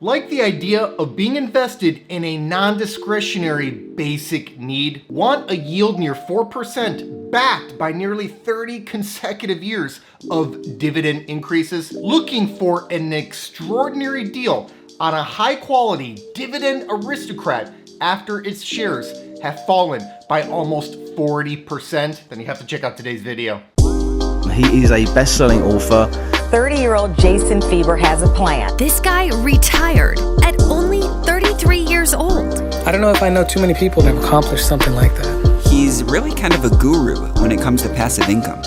Like the idea of being invested in a non-discretionary basic need? Want a yield near 4% backed by nearly 30 consecutive years of dividend increases? Looking for an extraordinary deal on a high-quality Dividend Aristocrat after its shares have fallen by almost 40%? Then you have to check out today's video. He is a best-selling author. 30-year-old Jason Fieber has a plan. This guy retired at only 33 years old. I don't know if I know too many people that have accomplished something like that. He's really kind of a guru when it comes to passive income.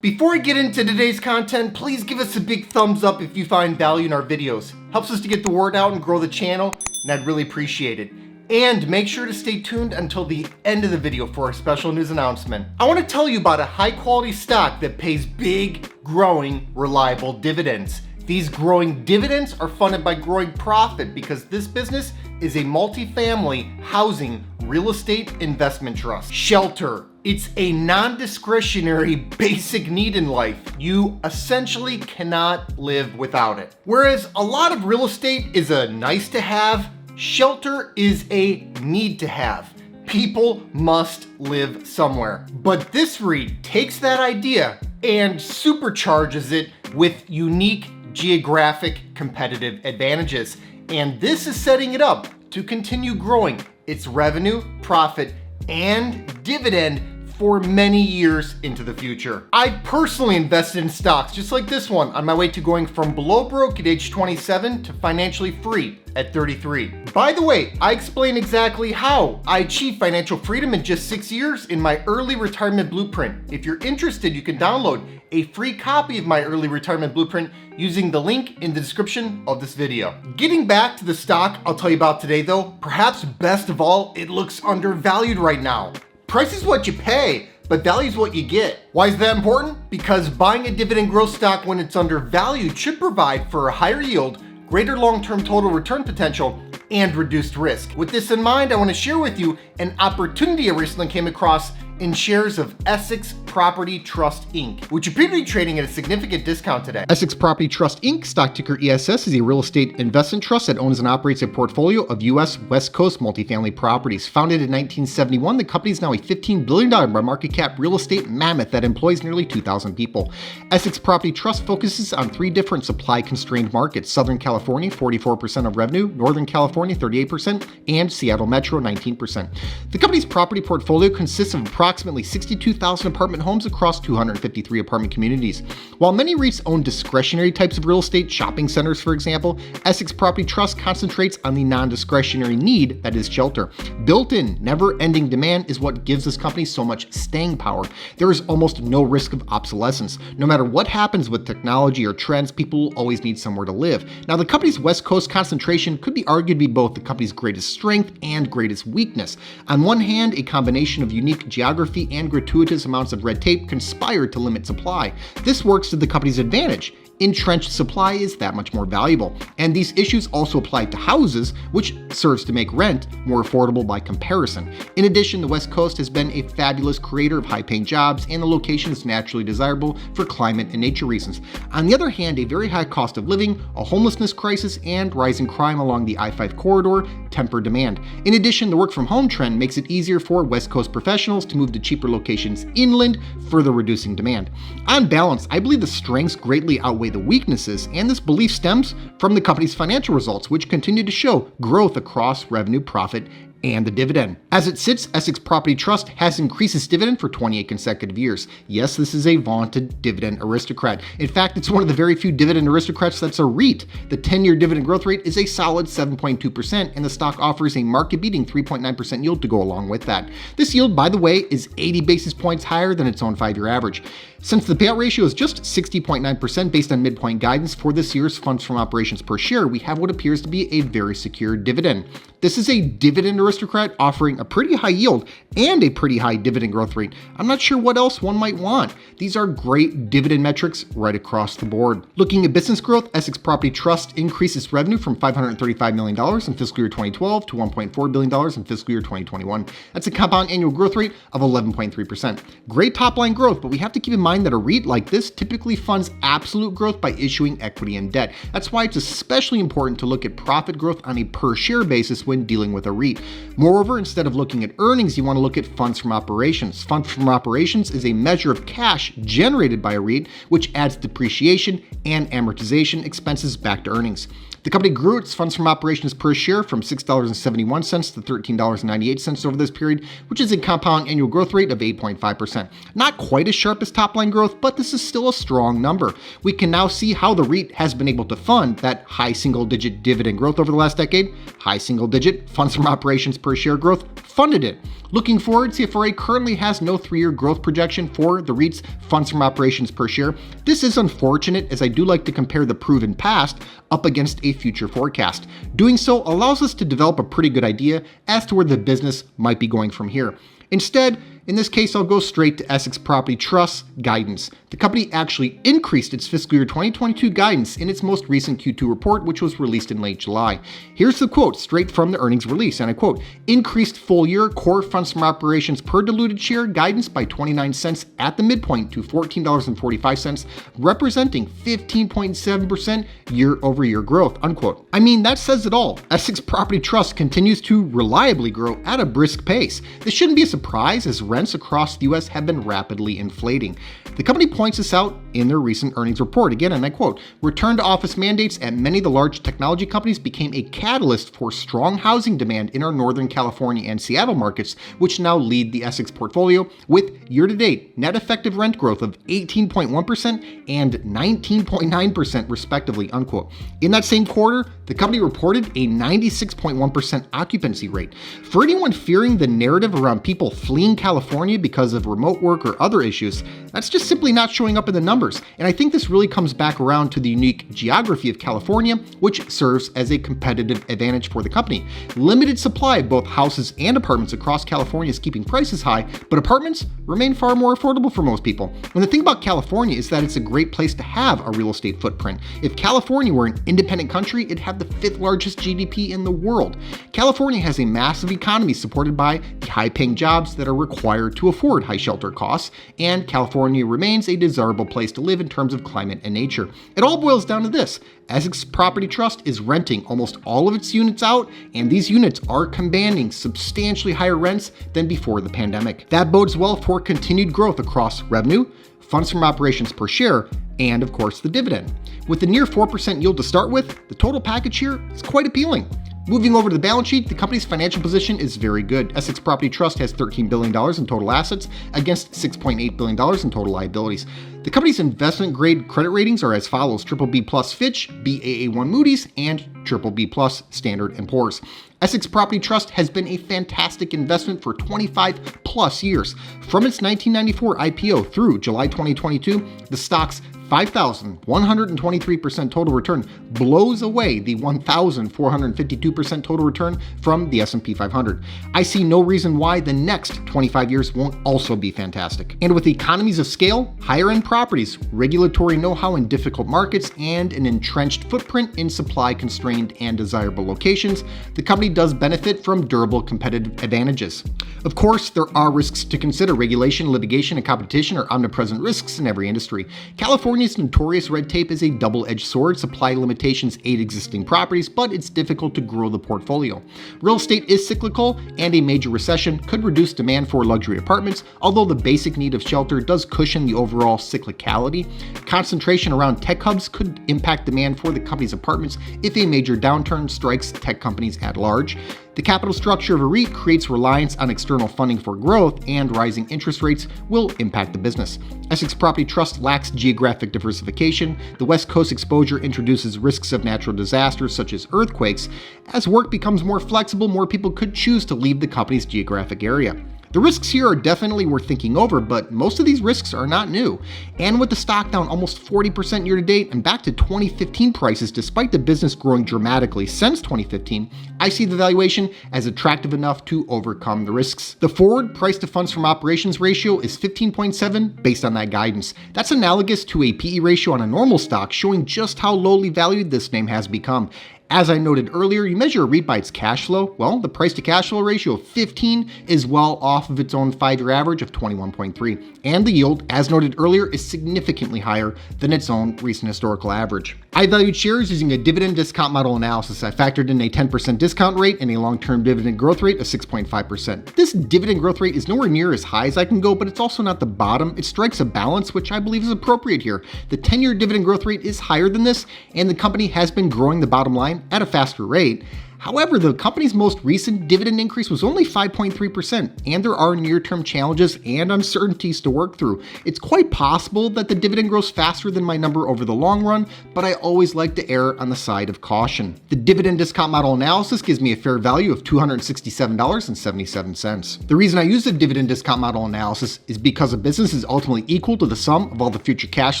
Before I get into today's content, please give us a big thumbs up if you find value in our videos. Helps us to get the word out and grow the channel, and I'd really appreciate it. And make sure to stay tuned until the end of the video for our special news announcement. I want to tell you about a high quality stock that pays big, growing, reliable dividends. These growing dividends are funded by growing profit because this business is a multifamily housing real estate investment trust. Shelter. It's a non-discretionary basic need in life. You essentially cannot live without it. Whereas a lot of real estate is a nice to have, shelter is a need to have. People must live somewhere. But this REIT takes that idea and supercharges it with unique geographic competitive advantages. And this is setting it up to continue growing its revenue, profit, and dividend for many years into the future. I personally invested in stocks just like this one on my way to going from below broke at age 27 to financially free at 33. By the way, I explain exactly how I achieved financial freedom in just 6 years in my early retirement blueprint. If you're interested, you can download a free copy of my early retirement blueprint using the link in the description of this video. Getting back to the stock I'll tell you about today though, perhaps best of all, it looks undervalued right now. Price is what you pay, but value is what you get. Why is that important? Because buying a dividend growth stock when it's undervalued should provide for a higher yield, greater long-term total return potential, and reduced risk. With this in mind, I want to share with you an opportunity I recently came across in shares of Essex Property Trust Inc., which appear to be trading at a significant discount today. Essex Property Trust Inc., stock ticker ESS, is a real estate investment trust that owns and operates a portfolio of U.S. West Coast multifamily properties. Founded in 1971, the company is now a $15 billion by market cap real estate mammoth that employs nearly 2,000 people. Essex Property Trust focuses on 3 different supply-constrained markets: Southern California, 44% of revenue, Northern California, 38%, and Seattle Metro, 19%. The company's property portfolio consists of approximately 62,000 apartment homes across 253 apartment communities. While many REITs own discretionary types of real estate, shopping centers for example, Essex Property Trust concentrates on the non-discretionary need that is shelter. Built-in, never-ending demand is what gives this company so much staying power. There is almost no risk of obsolescence. No matter what happens with technology or trends, people will always need somewhere to live. Now, the company's West Coast concentration could be argued to be both the company's greatest strength and greatest weakness. On one hand, a combination of unique geography and gratuitous amounts of red tape conspire to limit supply. This works to the company's advantage. Entrenched supply is that much more valuable. And these issues also apply to houses, which serves to make rent more affordable by comparison. In addition, the West Coast has been a fabulous creator of high-paying jobs, and the location is naturally desirable for climate and nature reasons. On the other hand, a very high cost of living, a homelessness crisis, and rising crime along the I-5 corridor temper demand. In addition, the work-from-home trend makes it easier for West Coast professionals to move to cheaper locations inland, further reducing demand. On balance, I believe the strengths greatly outweigh the weaknesses, and this belief stems from the company's financial results, which continue to show growth across revenue, profit, and the dividend. As it sits, Essex Property Trust has increased its dividend for 28 consecutive years. Yes, this is a vaunted dividend aristocrat. In fact, it's one of the very few dividend aristocrats that's a REIT. The 10-year dividend growth rate is a solid 7.2%, and the stock offers a market-beating 3.9% yield to go along with that. This yield, by the way, is 80 basis points higher than its own 5-year average. Since the payout ratio is just 60.9% based on midpoint guidance for this year's funds from operations per share, we have what appears to be a very secure dividend. This is a dividend aristocrat offering a pretty high yield and a pretty high dividend growth rate. I'm not sure what else one might want. These are great dividend metrics right across the board. Looking at business growth, Essex Property Trust increased its revenue from $535 million in fiscal year 2012 to $1.4 billion in fiscal year 2021. That's a compound annual growth rate of 11.3%. Great top line growth, but we have to keep in mind mind that a REIT like this typically funds absolute growth by issuing equity and debt. That's why it's especially important to look at profit growth on a per share basis when dealing with a REIT. Moreover, instead of looking at earnings, you want to look at funds from operations. Funds from operations is a measure of cash generated by a REIT, which adds depreciation and amortization expenses back to earnings. The company grew its funds from operations per share from $6.71 to $13.98 over this period, which is a compound annual growth rate of 8.5%. Not quite as sharp as top-line growth, but this is still a strong number. We can now see how the REIT has been able to fund that high single-digit dividend growth over the last decade. High single-digit funds from operations per share growth funded it. Looking forward, CFRA currently has no 3-year growth projection for the REIT's funds from operations per share. This is unfortunate, as I do like to compare the proven past up against a future forecast. Doing so allows us to develop a pretty good idea as to where the business might be going from here. Instead, in this case, I'll go straight to Essex Property Trust's guidance. The company actually increased its fiscal year 2022 guidance in its most recent Q2 report, which was released in late July. Here's the quote straight from the earnings release, and I quote, "Increased full-year core funds from operations per diluted share guidance by 29 cents at the midpoint to $14.45, representing 15.7% year-over-year growth," unquote. I mean, that says it all. Essex Property Trust continues to reliably grow at a brisk pace. This shouldn't be a surprise, as rents across the U.S. have been rapidly inflating. The company points this out in their recent earnings report. Again, and I quote, "Return to office mandates at many of the large technology companies became a catalyst for strong housing demand in our Northern California and Seattle markets, which now lead the Essex portfolio with year-to-date net effective rent growth of 18.1% and 19.9% respectively," unquote. In that same quarter, the company reported a 96.1% occupancy rate. For anyone fearing the narrative around people fleeing California because of remote work or other issues, that's just simply not showing up in the numbers. And I think this really comes back around to the unique geography of California, which serves as a competitive advantage for the company. Limited supply of both houses and apartments across California is keeping prices high, but apartments remain far more affordable for most people. And the thing about California is that it's a great place to have a real estate footprint. If California were an independent country, it'd have the 5th largest GDP in the world. California has a massive economy supported by the high-paying jobs that are required to afford high shelter costs, and California remains a desirable place to live in terms of climate and nature. It all boils down to this: Essex Property Trust is renting almost all of its units out, and these units are commanding substantially higher rents than before the pandemic. That bodes well for continued growth across revenue, funds from operations per share, and of course the dividend. With a near 4% yield to start with, the total package here is quite appealing. Moving over to the balance sheet, the company's financial position is very good. Essex Property Trust has $13 billion in total assets against $6.8 billion in total liabilities. The company's investment-grade credit ratings are as follows: BBB+ Fitch, Baa1 Moody's, and BBB+ Standard & Poor's. Essex Property Trust has been a fantastic investment for 25 plus years. From its 1994 IPO through July 2022, the stock's 5,123% total return blows away the 1,452% total return from the S&P 500. I see no reason why the next 25 years won't also be fantastic. And with economies of scale, higher-end properties, regulatory know-how in difficult markets, and an entrenched footprint in supply-constrained and desirable locations, the company does benefit from durable competitive advantages. Of course, there are risks to consider. Regulation, litigation, and competition are omnipresent risks in every industry. California's notorious red tape is a double-edged sword. Supply limitations aid existing properties, but it's difficult to grow the portfolio. Real estate is cyclical, and a major recession could reduce demand for luxury apartments, although the basic need of shelter does cushion the overall cyclicality. Concentration around tech hubs could impact demand for the company's apartments if a major downturn strikes tech companies at large. The capital structure of a REIT creates reliance on external funding for growth, and rising interest rates will impact the business. Essex Property Trust lacks geographic diversification. The West Coast exposure introduces risks of natural disasters such as earthquakes. As work becomes more flexible, more people could choose to leave the company's geographic area. The risks here are definitely worth thinking over, but most of these risks are not new. And with the stock down almost 40% year to date and back to 2015 prices despite the business growing dramatically since 2015, I see the valuation as attractive enough to overcome the risks. The forward price to funds from operations ratio is 15.7 based on that guidance. That's analogous to a PE ratio on a normal stock, showing just how lowly valued this name has become. As I noted earlier, you measure a REIT by its cash flow. Well, the price to cash flow ratio of 15 is well off of its own 5-year average of 21.3. And the yield, as noted earlier, is significantly higher than its own recent historical average. I valued shares using a dividend discount model analysis. I factored in a 10% discount rate and a long-term dividend growth rate of 6.5%. This dividend growth rate is nowhere near as high as I can go, but it's also not the bottom. It strikes a balance, which I believe is appropriate here. The 10-year dividend growth rate is higher than this, and the company has been growing the bottom line at a faster rate. However, the company's most recent dividend increase was only 5.3%, and there are near-term challenges and uncertainties to work through. It's quite possible that the dividend grows faster than my number over the long run, but I always like to err on the side of caution. The dividend discount model analysis gives me a fair value of $267.77. The reason I use the dividend discount model analysis is because a business is ultimately equal to the sum of all the future cash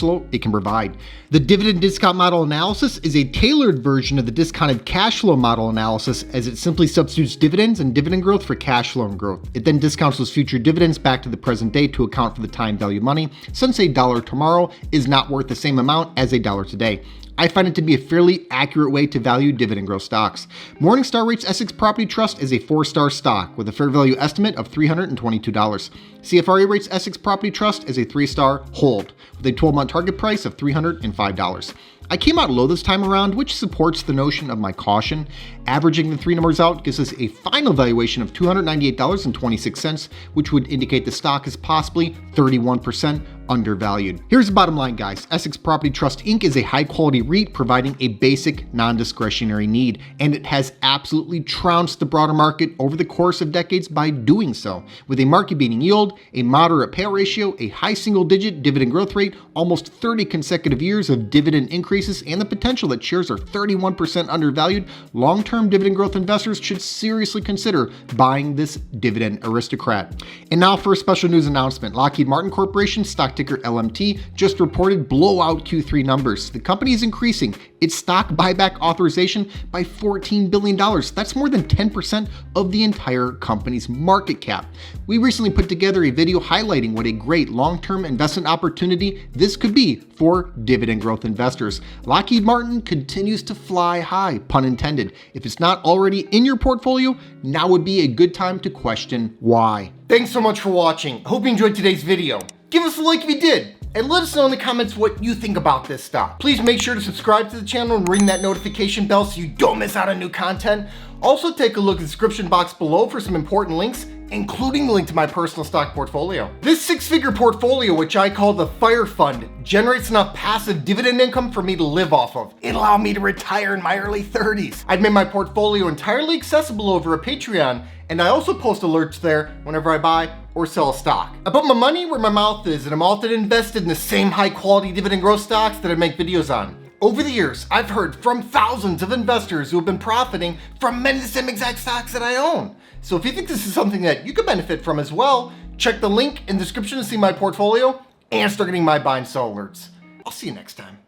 flow it can provide. The dividend discount model analysis is a tailored version of the discounted cash flow model analysis, as it simply substitutes dividends and dividend growth for cash flow and growth. It then discounts those future dividends back to the present day to account for the time value of money, since a dollar tomorrow is not worth the same amount as a dollar today. I find it to be a fairly accurate way to value dividend growth stocks. Morningstar rates Essex Property Trust as a 4-star stock with a fair value estimate of $322. CFRA rates Essex Property Trust as a 3-star hold with a 12-month target price of $305. I came out low this time around, which supports the notion of my caution. Averaging the three numbers out gives us a final valuation of $298.26, which would indicate the stock is possibly 31% undervalued. Here's the bottom line, guys. Essex Property Trust Inc. is a high-quality REIT providing a basic non-discretionary need, and it has absolutely trounced the broader market over the course of decades by doing so. With a market-beating yield, a moderate payout ratio, a high single-digit dividend growth rate, almost 30 consecutive years of dividend increases, and the potential that shares are 31% undervalued, long-term dividend growth investors should seriously consider buying this Dividend Aristocrat. And now for a special news announcement. Lockheed Martin Corporation, stock ticker LMT, just reported blowout Q3 numbers. The company is increasing its stock buyback authorization by $14 billion. That's more than 10% of the entire company's market cap. We recently put together a video highlighting what a great long-term investment opportunity this could be for dividend growth investors. Lockheed Martin continues to fly high, pun intended. If it's not already in your portfolio, now would be a good time to question why. Thanks so much for watching. Hope you enjoyed today's video. Give us a like if you did, and let us know in the comments what you think about this stock. Please make sure to subscribe to the channel and ring that notification bell so you don't miss out on new content. Also, take a look at the description box below for some important links, including the link to my personal stock portfolio. This 6-figure portfolio, which I call the Fire Fund, generates enough passive dividend income for me to live off of. It'll allow me to retire in my early 30s. I've made my portfolio entirely accessible over a Patreon, and I also post alerts there whenever I buy or sell a stock. I put my money where my mouth is, and I'm often invested in the same high-quality dividend growth stocks that I make videos on. Over the years, I've heard from thousands of investors who have been profiting from many of the same exact stocks that I own. So if you think this is something that you could benefit from as well, check the link in the description to see my portfolio and start getting my buy and sell alerts. I'll see you next time.